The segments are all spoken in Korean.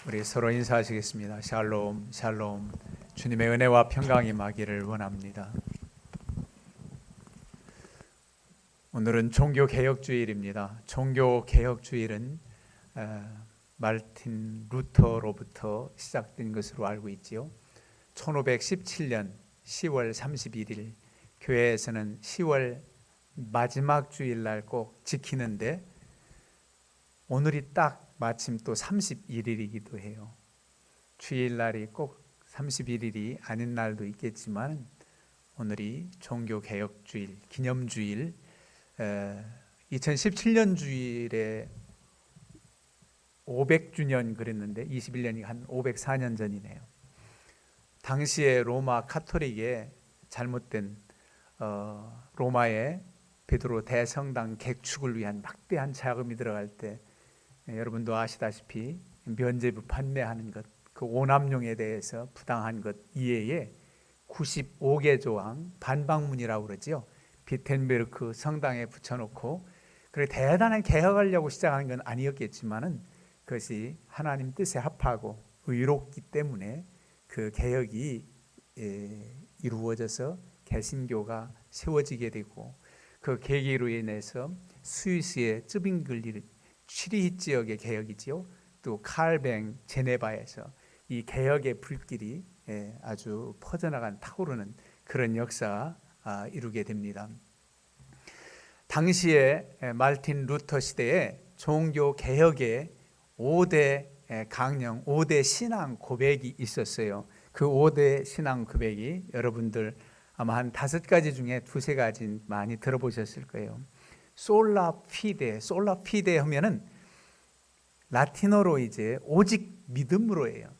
우리 서로 인사하시겠습니다. 샬롬, 샬롬. 주님의 은혜와 평강이 임하기를 원합니다. 오늘은 종교개혁주일입니다. 종교개혁주일은 말틴 루터로부터 시작된 것으로 알고 있지요. 1517년 10월 31일 교회에서는 10월 마지막 주일날 꼭 지키는데 오늘이 딱 마침 또 31일이기도 해요. 주일날이 꼭 31일이 아닌 날도 있겠지만 오늘이 종교개혁주일, 기념주일, 2017년 주일에 500주년 그랬는데 21년이 한 504년 전이네요. 당시에 로마 카톨릭의 잘못된 로마의 베드로 대성당 개축을 위한 막대한 자금이 들어갈 때 여러분도 아시다시피 면죄부 판매하는 것, 그 오남용에 대해서 부당한 것 이외에 95개 조항 반박문이라고 그러죠. 비텐베르크 성당에 붙여놓고 그렇게 대단한 개혁하려고 시작한 건 아니었겠지만은 그것이 하나님 뜻에 합하고 의롭기 때문에 그 개혁이 이루어져서 개신교가 세워지게 되고 그 계기로 인해서 스위스의 쯔빙글리 취리히 지역의 개혁이지요. 또 칼뱅 제네바에서 이 개혁의 불길이 아주 퍼져나간 타오르는 그런 역사 이루게 됩니다. 당시에 말틴 루터 시대에 종교 개혁의 5대 강령, 5대 신앙 고백이 있었어요. 그 5대 신앙 고백이 여러분들 아마 한 5가지 중에 2-3가지 많이 들어보셨을 거예요. 솔라 피데 하면은 라틴어로 이제 오직 믿음으로예요.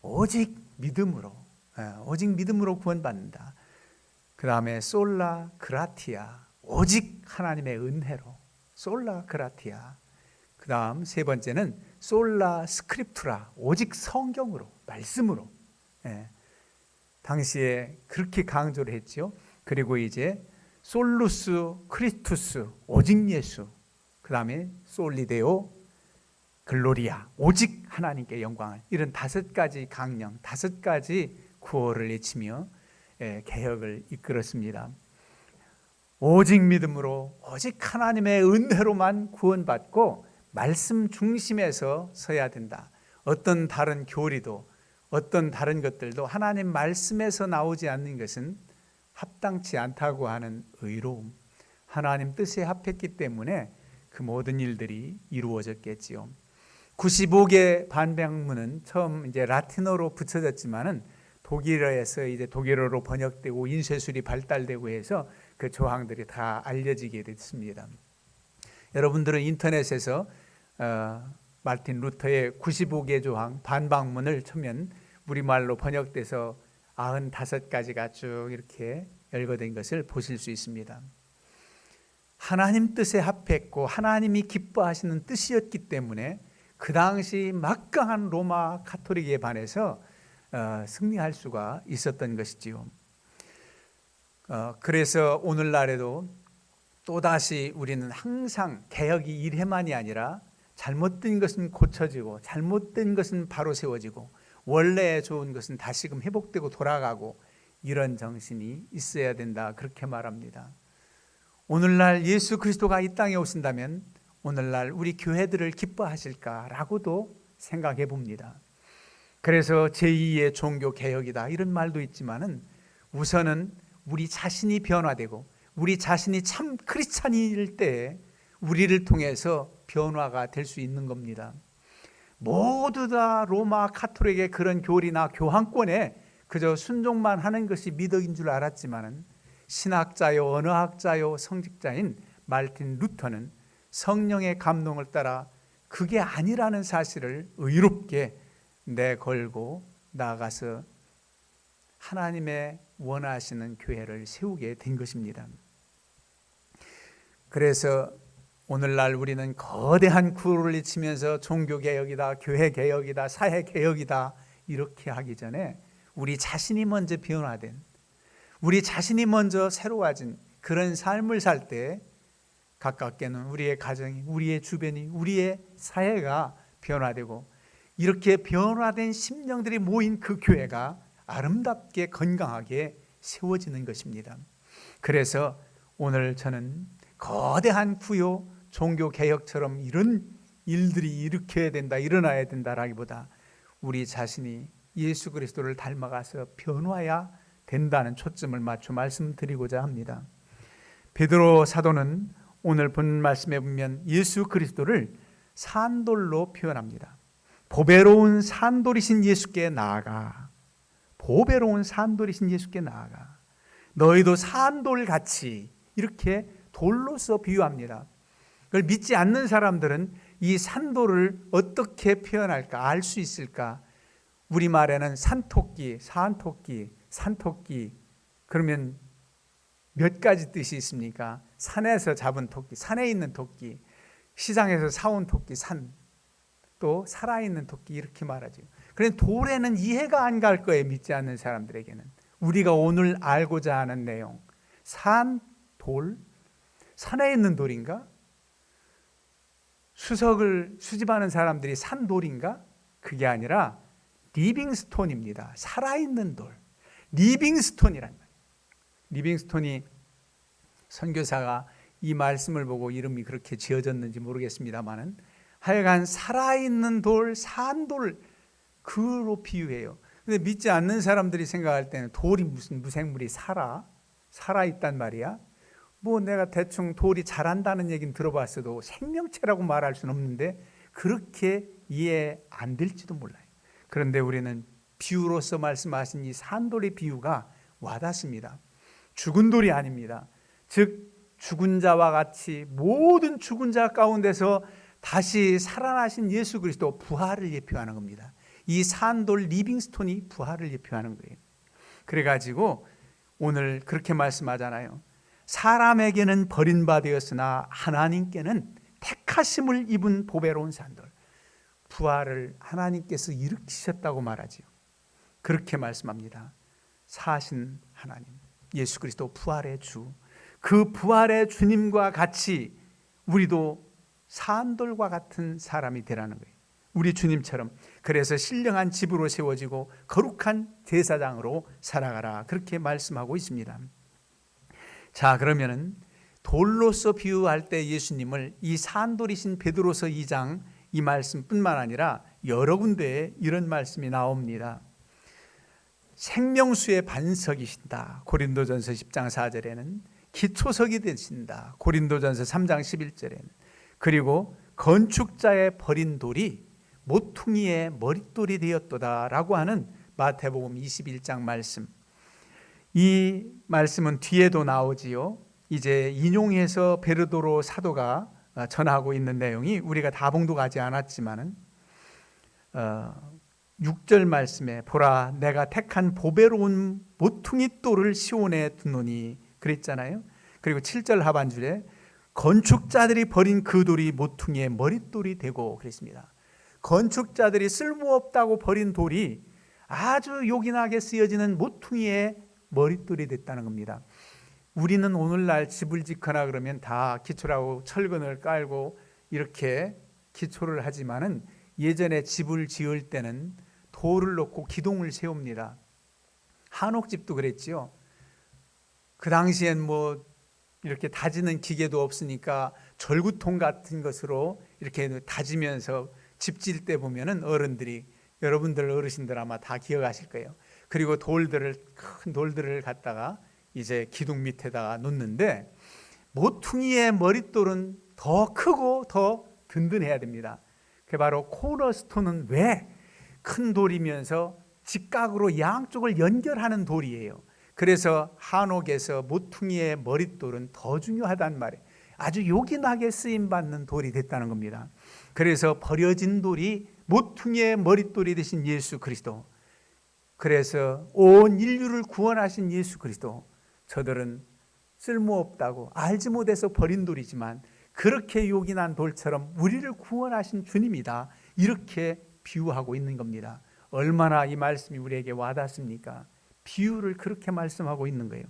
오직 믿음으로 구원받는다. 그 다음에 솔라 그라티아, 오직 하나님의 은혜로, 솔라 그라티아. 그 다음 3번째는 솔라 스크립투라, 오직 성경으로, 말씀으로. 당시에 그렇게 강조를 했죠. 그리고 이제 솔루스 크리스투스, 오직 예수. 그 다음에 솔리데오 글로리아, 오직 하나님께 영광을. 이런 5가지 강령, 5가지 구호를 외치며 개혁을 이끌었습니다. 오직 믿음으로, 오직 하나님의 은혜로만 구원받고 말씀 중심에서 서야 된다. 어떤 다른 교리도, 어떤 다른 것들도 하나님 말씀에서 나오지 않는 것은 합당치 않다고 하는 의로움, 하나님 뜻에 합했기 때문에 그 모든 일들이 이루어졌겠지요. 95개 반박문은 처음 이제 라틴어로 붙여졌지만은 독일어에서 이제 독일어로 번역되고 인쇄술이 발달되고 해서 그 조항들이 다 알려지게 됐습니다. 여러분들은 인터넷에서 말틴 루터의 95개 조항 반박문을 치면 우리말로 번역돼서 95가지가 쭉 이렇게 열거된 것을 보실 수 있습니다. 하나님 뜻에 합했고 하나님이 기뻐하시는 뜻이었기 때문에 그 당시 막강한 로마 카톨릭에 반해서 승리할 수가 있었던 것이지요. 그래서 오늘날에도 또다시 우리는 항상 개혁이 1회만이 아니라 잘못된 것은 고쳐지고 잘못된 것은 바로 세워지고 원래 좋은 것은 다시금 회복되고 돌아가고 이런 정신이 있어야 된다, 그렇게 말합니다. 오늘날 예수 그리스도가 이 땅에 오신다면 오늘날 우리 교회들을 기뻐하실까라고도 생각해 봅니다. 그래서 제2의 종교 개혁이다 이런 말도 있지만은 우선은 우리 자신이 변화되고 우리 자신이 참 크리스찬일 때 우리를 통해서 변화가 될 수 있는 겁니다. 모두 다 로마 카톨릭의 그런 교리나 교황권에 그저 순종만 하는 것이 미덕인 줄 알았지만은 신학자요, 언어학자요, 성직자인 말틴 루터는 성령의 감동을 따라 그게 아니라는 사실을 의롭게 내걸고 나아가서 하나님의 원하시는 교회를 세우게 된 것입니다. 그래서 오늘날 우리는 거대한 구호를 외치면서 종교개혁이다, 교회개혁이다, 사회개혁이다 이렇게 하기 전에 우리 자신이 먼저 변화된, 우리 자신이 먼저 새로워진 그런 삶을 살 때 가깝게는 우리의 가정이, 우리의 주변이, 우리의 사회가 변화되고 이렇게 변화된 심령들이 모인 그 교회가 아름답게 건강하게 세워지는 것입니다. 그래서 오늘 저는 거대한 구요 종교개혁처럼 이런 일들이 일으켜야 된다, 일어나야 된다라기보다 우리 자신이 예수 그리스도를 닮아가서 변화해야 된다는 초점을 맞춰 말씀드리고자 합니다. 베드로 사도는 오늘 본 말씀에 보면 예수 그리스도를 산돌로 표현합니다. 보배로운 산돌이신 예수께 나아가, 보배로운 산돌이신 예수께 나아가 너희도 산돌같이, 이렇게 돌로서 비유합니다. 그걸 믿지 않는 사람들은 이 산돌을 어떻게 표현할까, 알 수 있을까? 우리말에는 산토끼, 산토끼, 산토끼, 그러면 몇 가지 뜻이 있습니까? 산에서 잡은 토끼, 산에 있는 토끼, 시장에서 사온 토끼, 산, 또 살아있는 토끼, 이렇게 말하죠. 그런데 돌에는 이해가 안 갈 거예요, 믿지 않는 사람들에게는. 우리가 오늘 알고자 하는 내용, 산, 돌, 산에 있는 돌인가? 수석을 수집하는 사람들이 산 돌인가? 그게 아니라 리빙스톤입니다. 살아있는 돌, 리빙스톤이란 말이에요. 리빙스톤이, 선교사가 이 말씀을 보고 이름이 그렇게 지어졌는지 모르겠습니다만은 하여간 살아있는 돌, 산돌, 그로 비유해요. 근데 믿지 않는 사람들이 생각할 때는 돌이 무슨 무생물이 살아있단 말이야? 뭐 내가 대충 돌이 자란다는 얘기는 들어봤어도 생명체라고 말할 수는 없는데 그렇게 이해 안 될지도 몰라요. 그런데 우리는 비유로서 말씀하신 이 산돌의 비유가 와닿습니다. 죽은 돌이 아닙니다. 즉 죽은 자와 같이 모든 죽은 자 가운데서 다시 살아나신 예수 그리스도, 부활을 예표하는 겁니다. 이 산돌 리빙스톤이 부활을 예표하는 거예요. 그래가지고 오늘 그렇게 말씀하잖아요. 사람에게는 버림바 되었으나 하나님께는 택하심을 입은 보배로운 산돌. 부활을 하나님께서 일으키셨다고 말하지요. 그렇게 말씀합니다. 사신 하나님, 예수 그리스도 부활의 주, 그 부활의 주님과 같이 우리도 산돌과 같은 사람이 되라는 거예요. 우리 주님처럼. 그래서 신령한 집으로 세워지고 거룩한 제사장으로 살아가라, 그렇게 말씀하고 있습니다. 자, 그러면은 돌로서 비유할 때 예수님을 이 산돌이신 베드로서 2장 이 말씀뿐만 아니라 여러 군데에 이런 말씀이 나옵니다. 생명수의 반석이신다, 고린도전서 10장 4절에는. 기초석이 되신다, 고린도전서 3장 11절에는. 그리고 건축자의 버린 돌이 모퉁이의 머릿돌이 되었도다 라고 하는 마태복음 21장 말씀. 이 말씀은 뒤에도 나오지요. 이제 인용해서 베드로 사도가 전하고 있는 내용이 우리가 다 봉독하지 않았지만은 6절 말씀에 보라 내가 택한 보배로운 모퉁이 돌을 시온에 두노니 그랬잖아요. 그리고 7절 하반줄에 건축자들이 버린 그 돌이 모퉁이의 머릿돌이 되고 그랬습니다. 건축자들이 쓸모없다고 버린 돌이 아주 요긴하게 쓰여지는 모퉁이의 머릿돌이 됐다는 겁니다. 우리는 오늘날 집을 짓거나 그러면 다 기초라고 철근을 깔고 이렇게 기초를 하지만은 예전에 집을 지을 때는 돌을 놓고 기둥을 세웁니다. 한옥집도 그랬지요. 그 당시엔 뭐 이렇게 다지는 기계도 없으니까 절구통 같은 것으로 이렇게 다지면서 집 지을 때 보면은 어른들이, 여러분들 어르신들 아마 다 기억하실 거예요. 그리고 큰 돌들을 갖다가 이제 기둥 밑에다가 놓는데 모퉁이의 머릿돌은 더 크고 더 든든해야 됩니다. 그게 바로 코너스톤은 왜 큰 돌이면서 직각으로 양쪽을 연결하는 돌이에요. 그래서 한옥에서 모퉁이의 머릿돌은 더 중요하단 말이에요. 아주 요긴하게 쓰임받는 돌이 됐다는 겁니다. 그래서 버려진 돌이 모퉁이의 머릿돌이 되신 예수 그리스도, 그래서 온 인류를 구원하신 예수 그리스도, 저들은 쓸모없다고 알지 못해서 버린 돌이지만 그렇게 요긴한 돌처럼 우리를 구원하신 주님이다, 이렇게 비유하고 있는 겁니다. 얼마나 이 말씀이 우리에게 와닿습니까? 비유를 그렇게 말씀하고 있는 거예요.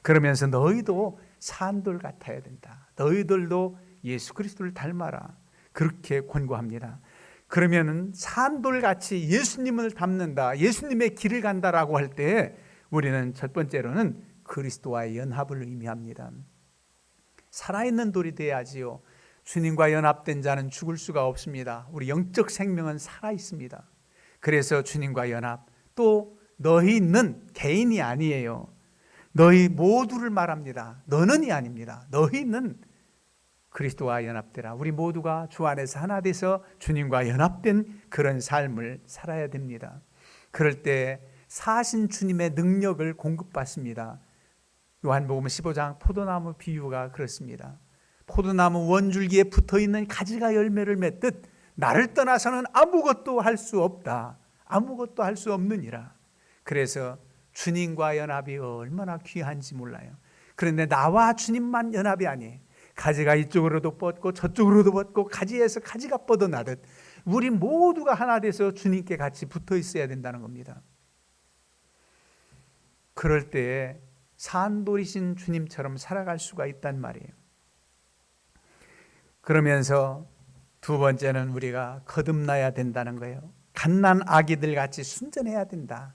그러면서 너희도 산돌 같아야 된다, 너희들도 예수 그리스도를 닮아라, 그렇게 권고합니다. 그러면은 산돌같이 예수님을 닮는다, 예수님의 길을 간다라고 할 때 우리는 첫 번째로는 그리스도와의 연합을 의미합니다. 살아있는 돌이 돼야지요. 주님과 연합된 자는 죽을 수가 없습니다. 우리 영적 생명은 살아있습니다. 그래서 주님과 연합, 또 너희는 개인이 아니에요. 너희 모두를 말합니다. 너는이 아닙니다. 너희는 그리스도와 연합되라. 우리 모두가 주 안에서 하나 돼서 주님과 연합된 그런 삶을 살아야 됩니다. 그럴 때 사신 주님의 능력을 공급받습니다. 요한복음 15장 포도나무 비유가 그렇습니다. 포도나무 원줄기에 붙어있는 가지가 열매를 맺듯 나를 떠나서는 아무것도 할 수 없다. 아무것도 할 수 없느니라. 그래서 주님과 연합이 얼마나 귀한지 몰라요. 그런데 나와 주님만 연합이 아니에요. 가지가 이쪽으로도 뻗고 저쪽으로도 뻗고 가지에서 가지가 뻗어나듯 우리 모두가 하나 돼서 주님께 같이 붙어 있어야 된다는 겁니다. 그럴 때에 산돌이신 주님처럼 살아갈 수가 있단 말이에요. 그러면서 두 번째는 우리가 거듭나야 된다는 거예요. 갓난 아기들 같이 순전해야 된다.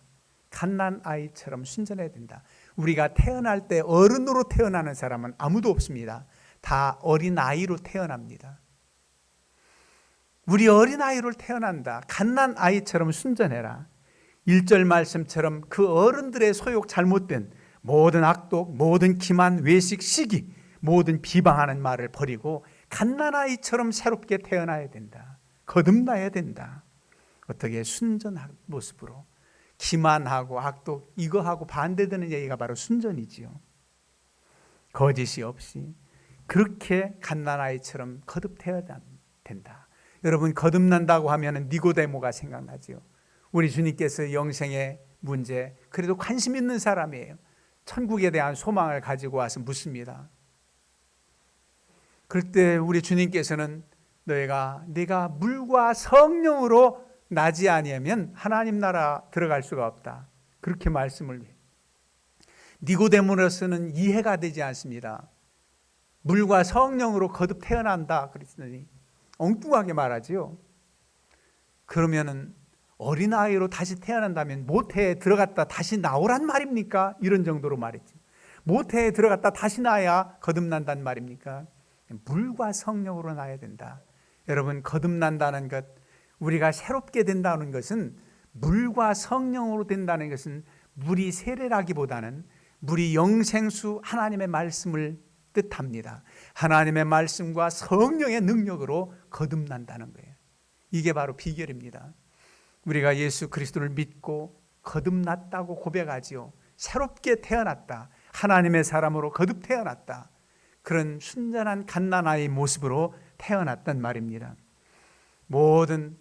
갓난 아이처럼 순전해야 된다. 우리가 태어날 때 어른으로 태어나는 사람은 아무도 없습니다. 다 어린아이로 태어납니다. 우리 어린아이로 태어난다. 갓난 아이처럼 순전해라. 1절 말씀처럼 그 어른들의 소욕 잘못된 모든 악독, 모든 기만, 외식, 시기, 모든 비방하는 말을 버리고 갓난아이처럼 새롭게 태어나야 된다. 거듭나야 된다. 어떻게 순전한 모습으로. 기만하고 악독, 이거하고 반대되는 얘기가 바로 순전이지요. 거짓이 없이 그렇게 갓난아이처럼 거듭되어야 된다. 여러분, 거듭난다고 하면 니고데모가 생각나지요. 우리 주님께서 영생의 문제, 그래도 관심 있는 사람이에요. 천국에 대한 소망을 가지고 와서 묻습니다. 그럴 때 우리 주님께서는 네가 물과 성령으로 나지 아니하면 하나님 나라 들어갈 수가 없다. 그렇게 말씀을 해요. 니고데모로서는 이해가 되지 않습니다. 물과 성령으로 거듭 태어난다 그랬더니 엉뚱하게 말하지요. 그러면은 어린아이로 다시 태어난다면 모태에 들어갔다 다시 나오란 말입니까? 이런 정도로 말했죠. 모태에 들어갔다 다시 나야 거듭난다는 말입니까? 물과 성령으로 나야 된다. 여러분, 거듭난다는 것, 우리가 새롭게 된다는 것은, 물과 성령으로 된다는 것은 물이 세례라기보다는 물이 영생수 하나님의 말씀을 뜻합니다. 하나님의 말씀과 성령의 능력으로 거듭난다는 거예요. 이게 바로 비결입니다. 우리가 예수 그리스도를 믿고 거듭났다고 고백하지요. 새롭게 태어났다. 하나님의 사람으로 거듭 태어났다. 그런 순전한 갓난아이 모습으로 태어났단 말입니다. 모든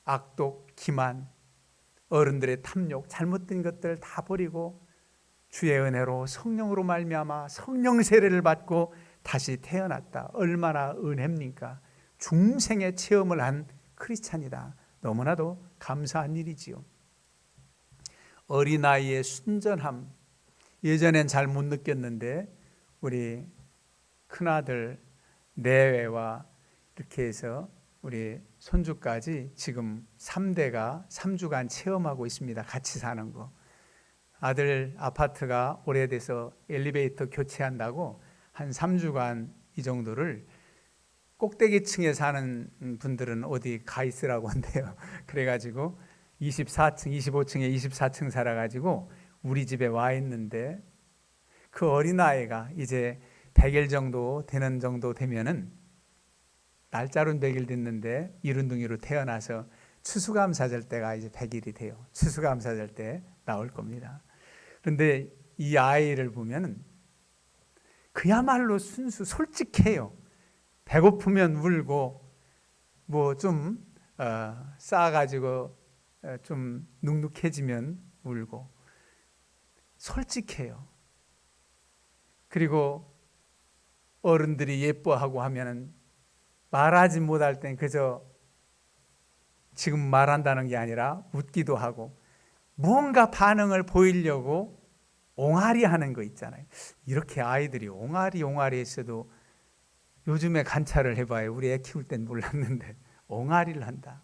악독, 기만, 어른들의 탐욕, 잘못된 것들 다 버리고 주의 은혜로 성령으로 말미암아 성령 세례를 받고 다시 태어났다. 얼마나 은혜입니까? 중생의 체험을 한 크리스찬이다. 너무나도 감사한 일이지요. 어린아이의 순전함, 예전엔 잘 못 느꼈는데 우리 큰아들 내외와 이렇게 해서 우리 손주까지 지금 3대가 3주간 체험하고 있습니다. 같이 사는 거. 아들 아파트가 오래돼서 엘리베이터 교체한다고 한 3주간 이 정도를, 꼭대기층에 사는 분들은 어디 가 있으라고 한대요. 그래가지고 24층, 25층에 24층 살아가지고 우리 집에 와 있는데, 그 어린아이가 이제 100일 정도 되는 정도 되면은, 날짜로는 100일 됐는데 이른둥이로 태어나서 추수감사절 때가 이제 100일이 돼요. 추수감사절 때 나올 겁니다. 그런데 이 아이를 보면은 그야말로 순수 솔직해요. 배고프면 울고, 뭐 좀 싸가지고 좀 눅눅해지면 울고, 솔직해요. 그리고 어른들이 예뻐하고 하면은 말하지 못할 땐 그저 지금 말한다는 게 아니라 웃기도 하고, 뭔가 반응을 보이려고 옹알이 하는 거 있잖아요. 이렇게 아이들이 옹알이 했어도 요즘에 관찰을 해봐요. 우리 애 키울 땐 몰랐는데 옹알이를 한다.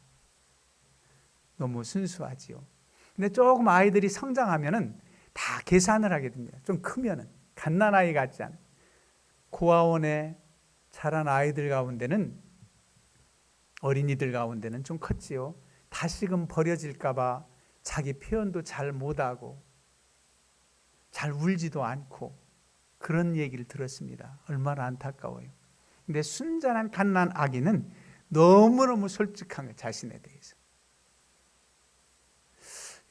너무 순수하지요. 근데 조금 아이들이 성장하면은 다 계산을 하게 됩니다. 좀 크면은 갓난아이 같지 않아요. 고아원에 자란 아이들 가운데는, 어린이들 가운데는 좀 컸지요. 다시금 버려질까봐 자기 표현도 잘 못하고 잘 울지도 않고 그런 얘기를 들었습니다. 얼마나 안타까워요. 근데 순전한 갓난 아기는 너무너무 솔직한 거예요, 자신에 대해서.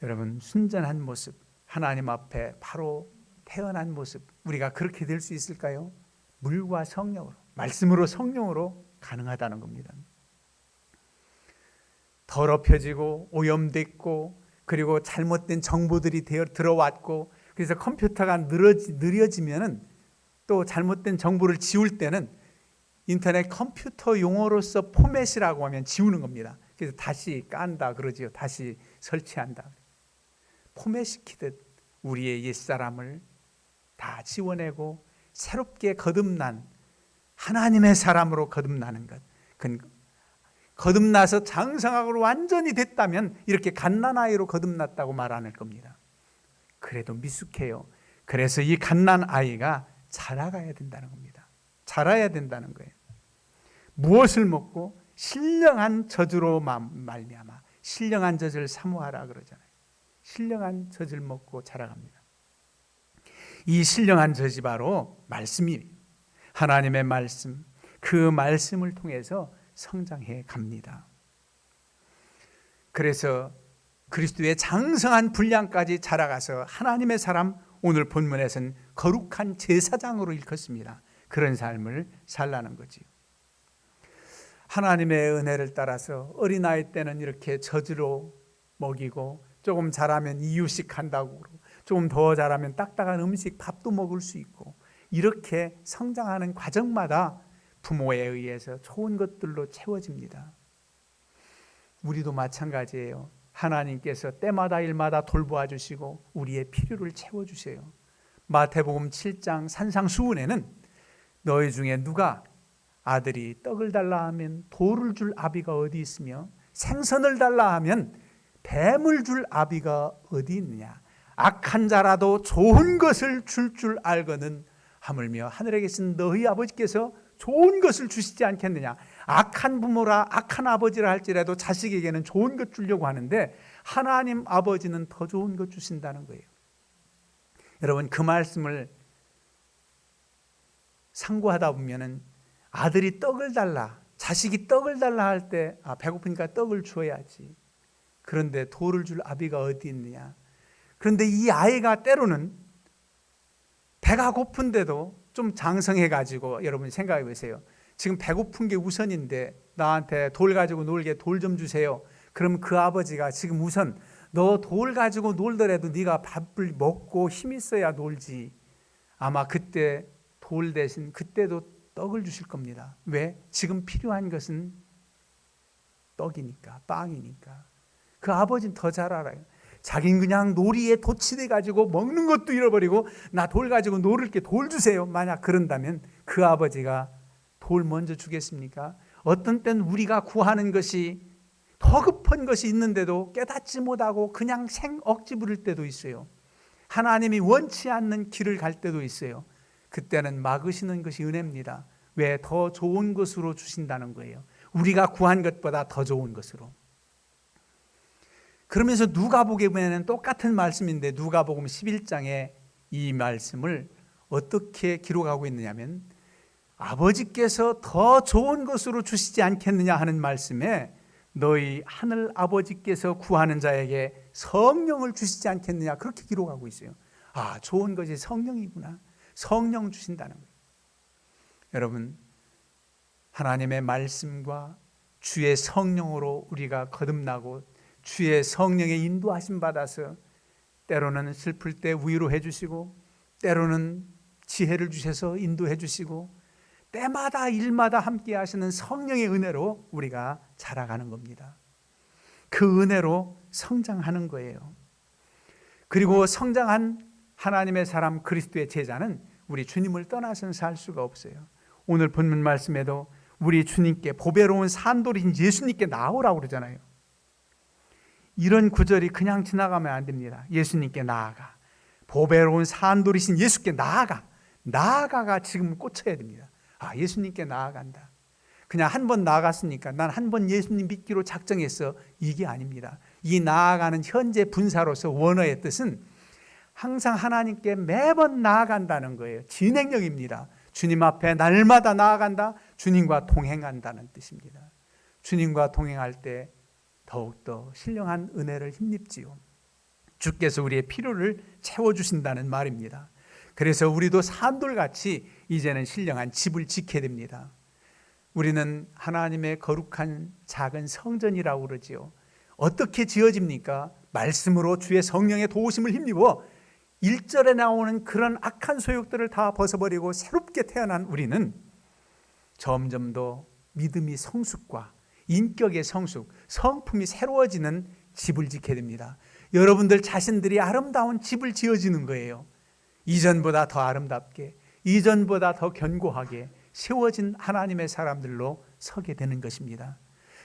여러분, 순전한 모습, 하나님 앞에 바로 태어난 모습, 우리가 그렇게 될 수 있을까요? 물과 성령으로, 말씀으로 성령으로 가능하다는 겁니다. 더럽혀지고 오염됐고, 그리고 잘못된 정보들이 들어왔고, 그래서 컴퓨터가 느려지면은 또 잘못된 정보를 지울 때는 인터넷 컴퓨터 용어로서 포맷이라고 하면 지우는 겁니다. 그래서 다시 깐다 그러지요. 다시 설치한다. 포맷시키듯 우리의 옛사람을 다 지워내고 새롭게 거듭난 하나님의 사람으로 거듭나는 것. 거듭나서 장성하고 완전히 됐다면 이렇게 갓난아이로 거듭났다고 말하는 겁니다. 그래도 미숙해요. 그래서 이 갓난아이가 자라가야 된다는 겁니다. 자라야 된다는 거예요. 무엇을 먹고? 신령한 젖으로 말미암아. 신령한 젖을 사모하라 그러잖아요. 신령한 젖을 먹고 자라갑니다. 이 신령한 젖이 바로 말씀이, 하나님의 말씀, 그 말씀을 통해서 성장해 갑니다. 그래서 그리스도의 장성한 분량까지 자라가서 하나님의 사람, 오늘 본문에서는 거룩한 제사장으로 일컫습니다. 그런 삶을 살라는 거지요. 하나님의 은혜를 따라서 어린아이 때는 이렇게 젖으로 먹이고, 조금 자라면 이유식 한다고 그러고, 조금 더 자라면 딱딱한 음식, 밥도 먹을 수 있고, 이렇게 성장하는 과정마다 부모에 의해서 좋은 것들로 채워집니다. 우리도 마찬가지예요. 하나님께서 때마다 일마다 돌보아 주시고 우리의 필요를 채워주세요. 마태복음 7장 산상수훈에는 너희 중에 누가 아들이 떡을 달라 하면 돌을 줄 아비가 어디 있으며 생선을 달라 하면 뱀을 줄 아비가 어디 있느냐. 악한 자라도 좋은 것을 줄 알거든 하물며 하늘에 계신 너희 아버지께서 좋은 것을 주시지 않겠느냐. 악한 부모라 악한 아버지라 할지라도 자식에게는 좋은 것 주려고 하는데 하나님 아버지는 더 좋은 것 주신다는 거예요. 여러분, 그 말씀을 상고하다 보면은 아들이 떡을 달라, 자식이 떡을 달라 할 때 배고프니까 떡을 줘야지. 그런데 돌을 줄 아비가 어디 있느냐. 그런데 이 아이가 때로는 배가 고픈데도 좀 장성해가지고, 여러분 생각해 보세요. 지금 배고픈 게 우선인데 나한테 돌 가지고 놀게 돌 좀 주세요. 그럼 그 아버지가 지금 우선 너 돌 가지고 놀더라도 네가 밥을 먹고 힘 있어야 놀지. 아마 그때 돌 대신 그때도 떡을 주실 겁니다. 왜? 지금 필요한 것은 떡이니까, 빵이니까. 그 아버지는 더 잘 알아요. 자기는 그냥 놀이에 도취돼 가지고 먹는 것도 잃어버리고 나 돌 가지고 놀을게 돌 주세요. 만약 그런다면 그 아버지가 돌 먼저 주겠습니까? 어떤 때는 우리가 구하는 것이 더 급한 것이 있는데도 깨닫지 못하고 그냥 억지 부릴 때도 있어요. 하나님이 원치 않는 길을 갈 때도 있어요. 그때는 막으시는 것이 은혜입니다. 왜? 더 좋은 것으로 주신다는 거예요. 우리가 구한 것보다 더 좋은 것으로. 그러면서 누가복음에는 똑같은 말씀인데 누가복음 11장에 이 말씀을 어떻게 기록하고 있느냐면 아버지께서 더 좋은 것으로 주시지 않겠느냐 하는 말씀에 너희 하늘 아버지께서 구하는 자에게 성령을 주시지 않겠느냐 그렇게 기록하고 있어요. 좋은 것이 성령이구나. 성령 주신다는 거예요. 여러분, 하나님의 말씀과 주의 성령으로 우리가 거듭나고 주의 성령의 인도하심 받아서 때로는 슬플 때 위로해 주시고 때로는 지혜를 주셔서 인도해 주시고 때마다 일마다 함께 하시는 성령의 은혜로 우리가 자라가는 겁니다. 그 은혜로 성장하는 거예요. 그리고 성장한 하나님의 사람 그리스도의 제자는 우리 주님을 떠나서는 살 수가 없어요. 오늘 본문 말씀에도 우리 주님께, 보배로운 산돌이신 예수님께 나오라고 그러잖아요. 이런 구절이 그냥 지나가면 안 됩니다. 예수님께 나아가, 보배로운 산돌이신 예수께 나아가가 지금 꽂혀야 됩니다. 예수님께 나아간다. 그냥 한 번 나아갔으니까 난 한 번 예수님 믿기로 작정했어, 이게 아닙니다. 이 나아가는 현재 분사로서 원어의 뜻은 항상 하나님께 매번 나아간다는 거예요. 진행력입니다. 주님 앞에 날마다 나아간다, 주님과 동행한다는 뜻입니다. 주님과 동행할 때 더욱더 신령한 은혜를 힘입지요. 주께서 우리의 필요를 채워주신다는 말입니다. 그래서 우리도 산돌같이 이제는 신령한 집을 지켜야 됩니다. 우리는 하나님의 거룩한 작은 성전이라고 그러지요. 어떻게 지어집니까? 말씀으로 주의 성령의 도우심을 힘입어 1절에 나오는 그런 악한 소욕들을 다 벗어버리고 새롭게 태어난 우리는 점점 더 믿음이 성숙과 인격의 성숙, 성품이 새로워지는 집을 지켜야 됩니다. 여러분들 자신들이 아름다운 집을 지어지는 거예요. 이전보다 더 아름답게, 이전보다 더 견고하게 세워진 하나님의 사람들로 서게 되는 것입니다.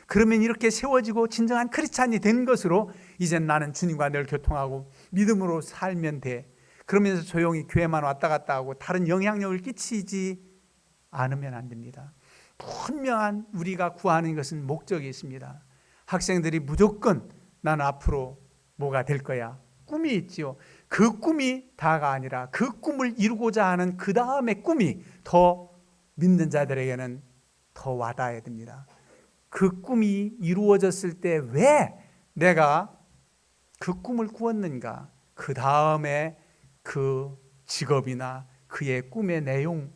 그러면 이렇게 세워지고 진정한 크리스찬이 된 것으로 이젠 나는 주님과 늘 교통하고 믿음으로 살면 돼. 그러면서 조용히 교회만 왔다 갔다 하고 다른 영향력을 끼치지 않으면 안 됩니다. 분명한 우리가 구하는 것은 목적이 있습니다. 학생들이 무조건 나는 앞으로 뭐가 될 거야, 꿈이 있지요. 그 꿈이 다가 아니라 그 꿈을 이루고자 하는 그 다음의 꿈이 더 믿는 자들에게는 더 와닿아야 됩니다. 그 꿈이 이루어졌을 때 왜 내가 그 꿈을 꾸었는가, 그 다음에 그 직업이나 그의 꿈의 내용,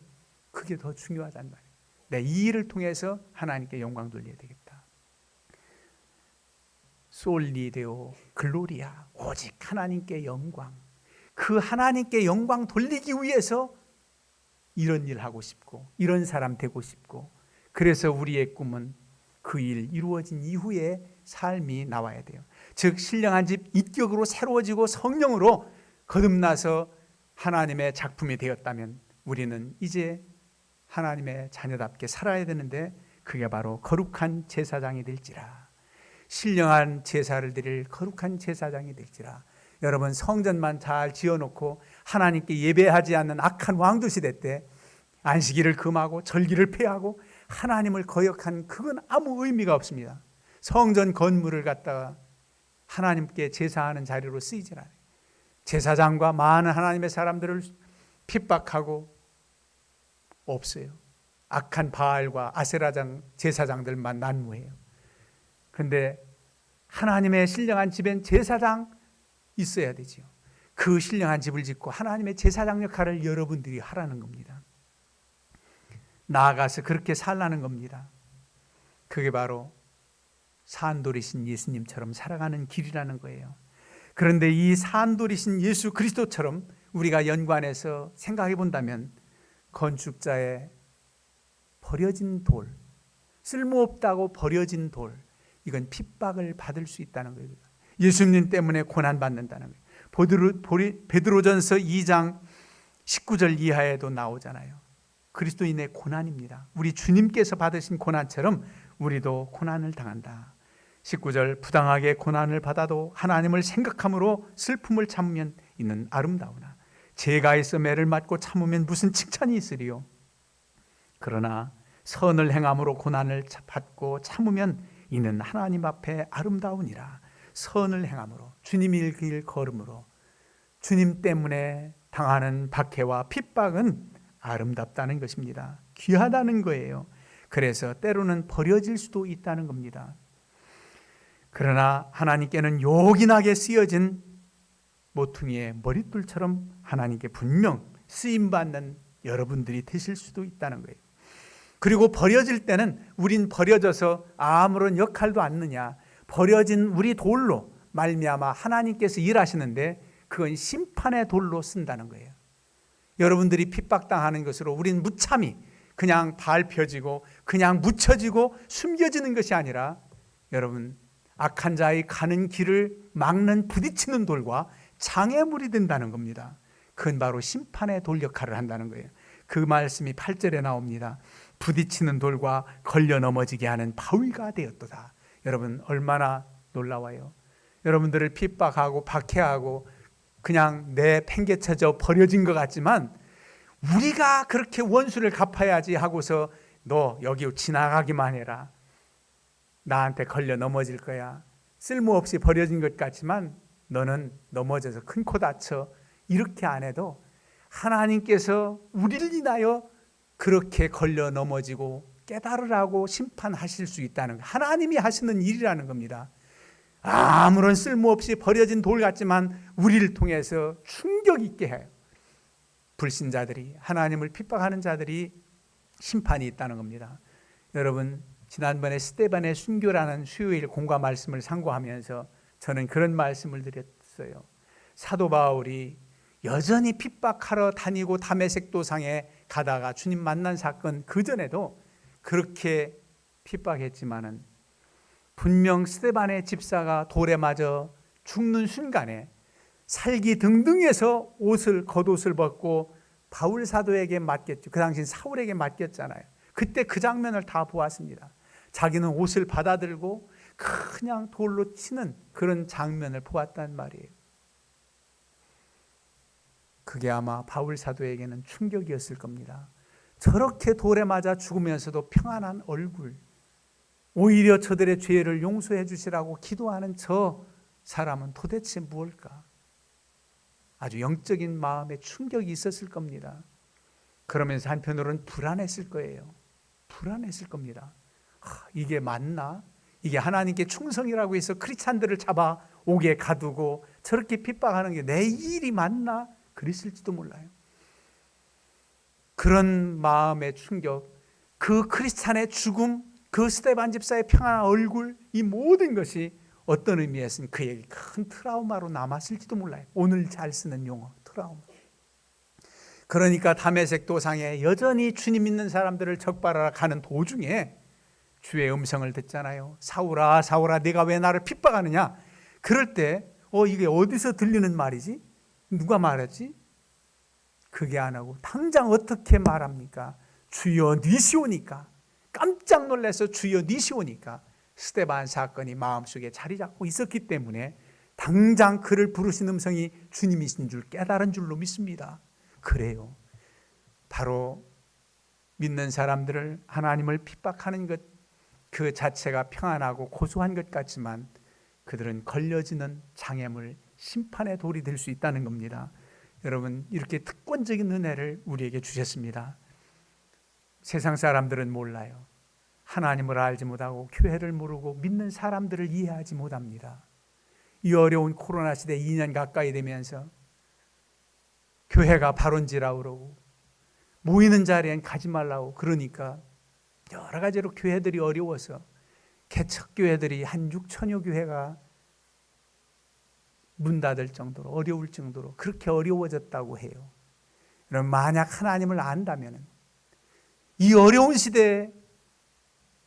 그게 더 중요하단 말이에요. 이 일을 통해서 하나님께 영광 돌려야 되겠다. 솔리 데오 글로리아, 오직 하나님께 영광. 그 하나님께 영광 돌리기 위해서 이런 일 하고 싶고 이런 사람 되고 싶고, 그래서 우리의 꿈은 그 일 이루어진 이후의 삶이 나와야 돼요. 즉 신령한 집, 인격으로 새로워지고 성령으로 거듭나서 하나님의 작품이 되었다면 우리는 이제 하나님의 자녀답게 살아야 되는데, 그게 바로 거룩한 제사장이 될지라. 신령한 제사를 드릴 거룩한 제사장이 될지라. 여러분, 성전만 잘 지어놓고 하나님께 예배하지 않는 악한 왕도 시대 때 안식일을 금하고 절기를 폐하고 하나님을 거역한, 그건 아무 의미가 없습니다. 성전 건물을 갖다가 하나님께 제사하는 자리로 쓰이질 않아요. 제사장과 많은 하나님의 사람들을 핍박하고 없어요. 악한 바알과 아세라장 제사장들만 난무해요. 그런데 하나님의 신령한 집엔 제사장 있어야 되지요. 그 신령한 집을 짓고 하나님의 제사장 역할을 여러분들이 하라는 겁니다. 나아가서 그렇게 살라는 겁니다. 그게 바로 산돌이신 예수님처럼 살아가는 길이라는 거예요. 그런데 이 산돌이신 예수 그리스도처럼 우리가 연관해서 생각해 본다면, 건축자의 버려진 돌, 쓸모없다고 버려진 돌, 이건 핍박을 받을 수 있다는 거예요. 예수님 때문에 고난받는다는 거예요. 베드로전서 2장 19절 이하에도 나오잖아요. 그리스도인의 고난입니다. 우리 주님께서 받으신 고난처럼 우리도 고난을 당한다. 19절, 부당하게 고난을 받아도 하나님을 생각함으로 슬픔을 참으면 이는 아름다우나 죄가 있어 매를 맞고 참으면 무슨 칭찬이 있으리요. 그러나 선을 행함으로 고난을 받고 참으면 이는 하나님 앞에 아름다우니라. 선을 행함으로, 주님의 길 걸음으로, 주님 때문에 당하는 박해와 핍박은 아름답다는 것입니다. 귀하다는 거예요. 그래서 때로는 버려질 수도 있다는 겁니다. 그러나 하나님께는 요긴하게 쓰여진 모퉁이의 머릿돌처럼 하나님께 분명 쓰임받는 여러분들이 되실 수도 있다는 거예요. 그리고 버려질 때는 우린 버려져서 아무런 역할도 않느냐, 버려진 우리 돌로 말미암아 하나님께서 일하시는데 그건 심판의 돌로 쓴다는 거예요. 여러분들이 핍박당하는 것으로 우린 무참히 그냥 밟혀지고 그냥 묻혀지고 숨겨지는 것이 아니라, 여러분, 악한 자의 가는 길을 막는 부딪히는 돌과 장애물이 된다는 겁니다. 그건 바로 심판의 돌 역할을 한다는 거예요. 그 말씀이 8절에 나옵니다. 부딪히는 돌과 걸려 넘어지게 하는 바위가 되었도다. 여러분, 얼마나 놀라워요. 여러분들을 핍박하고 박해하고 그냥 내팽개쳐져 버려진 것 같지만 우리가 그렇게 원수를 갚아야지 하고서 너 여기 지나가기만 해라, 나한테 걸려 넘어질 거야, 쓸모없이 버려진 것 같지만 너는 넘어져서 큰 코 다쳐, 이렇게 안 해도 하나님께서 우리를 인하여 그렇게 걸려 넘어지고 깨달으라고 심판하실 수 있다는, 하나님이 하시는 일이라는 겁니다. 아무런 쓸모없이 버려진 돌 같지만 우리를 통해서 충격 있게 해요. 불신자들이, 하나님을 핍박하는 자들이 심판이 있다는 겁니다. 여러분, 지난번에 스데반의 순교라는 수요일 공과 말씀을 상고하면서 저는 그런 말씀을 드렸어요. 사도 바울이 여전히 핍박하러 다니고 다메섹 도상에 가다가 주님 만난 사건 그 전에도 그렇게 핍박했지만은 분명 스데반의 집사가 돌에 맞아 죽는 순간에 살기 등등해서 겉옷을 벗고 바울 사도에게 맡겼죠. 그 당시 사울에게 맡겼잖아요. 그때 그 장면을 다 보았습니다. 자기는 옷을 받아들고 그냥 돌로 치는 그런 장면을 보았단 말이에요. 그게 아마 바울 사도에게는 충격이었을 겁니다. 저렇게 돌에 맞아 죽으면서도 평안한 얼굴, 오히려 저들의 죄를 용서해 주시라고 기도하는 저 사람은 도대체 무엇일까? 아주 영적인 마음에 충격이 있었을 겁니다. 그러면서 한편으로는 불안했을 거예요. 불안했을 겁니다. 이게 맞나? 이게 하나님께 충성이라고 해서 크리스찬들을 잡아 옥에 가두고 저렇게 핍박하는 게 내 일이 맞나? 그랬을지도 몰라요. 그런 마음의 충격, 그 크리스찬의 죽음, 그 스데반 집사의 평안한 얼굴, 이 모든 것이 어떤 의미에서는 그에게 큰 트라우마로 남았을지도 몰라요. 오늘 잘 쓰는 용어, 트라우마. 그러니까 다메섹 도상에 여전히 주님 믿는 사람들을 적발하러 가는 도중에 주의 음성을 듣잖아요. 사울아, 사울아, 네가 왜 나를 핍박하느냐? 그럴 때 이게 어디서 들리는 말이지? 누가 말했지? 그게 안 하고 당장 어떻게 말합니까? 주여 니시오니까, 깜짝 놀라서 주여 니시오니까 스데반 사건이 마음속에 자리 잡고 있었기 때문에 당장 그를 부르신 음성이 주님이신 줄 깨달은 줄로 믿습니다. 그래요. 바로 믿는 사람들을, 하나님을 핍박하는 것 그 자체가 평안하고 고소한 것 같지만 그들은 걸려지는 장애물, 심판의 돌이 될 수 있다는 겁니다. 여러분, 이렇게 특권적인 은혜를 우리에게 주셨습니다. 세상 사람들은 몰라요. 하나님을 알지 못하고 교회를 모르고 믿는 사람들을 이해하지 못합니다. 이 어려운 코로나 시대 2년 가까이 되면서 교회가 발원지라고 그러고 모이는 자리엔 가지 말라고 그러니까 여러 가지로 교회들이 어려워서 개척교회들이 한 6천여 교회가 문 닫을 정도로, 어려울 정도로 그렇게 어려워졌다고 해요. 여러분, 만약 하나님을 안다면 이 어려운 시대에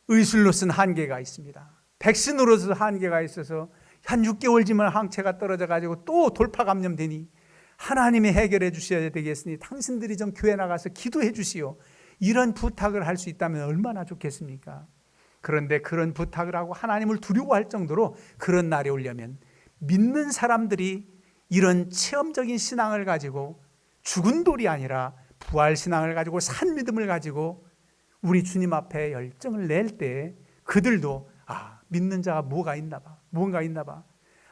의술로서는 한계가 있습니다. 백신으로서 한계가 있어서 한 6개월 지만 항체가 떨어져 가지고 또 돌파 감염되니 하나님이 해결해 주셔야 되겠으니 당신들이 좀 교회 나가서 기도해 주시오, 이런 부탁을 할 수 있다면 얼마나 좋겠습니까? 그런데 그런 부탁을 하고 하나님을 두려워할 정도로 그런 날이 오려면 믿는 사람들이 이런 체험적인 신앙을 가지고 죽은 돌이 아니라 부활 신앙을 가지고 산 믿음을 가지고 우리 주님 앞에 열정을 낼 때 그들도 믿는 자가 뭔가 있나 봐.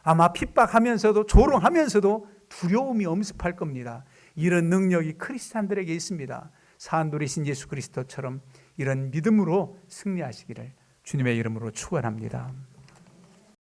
아마 핍박하면서도 조롱하면서도 두려움이 엄습할 겁니다. 이런 능력이 크리스찬들에게 있습니다. 사한돌이신 예수 그리스도처럼 이런 믿음으로 승리하시기를 주님의 이름으로 축원합니다.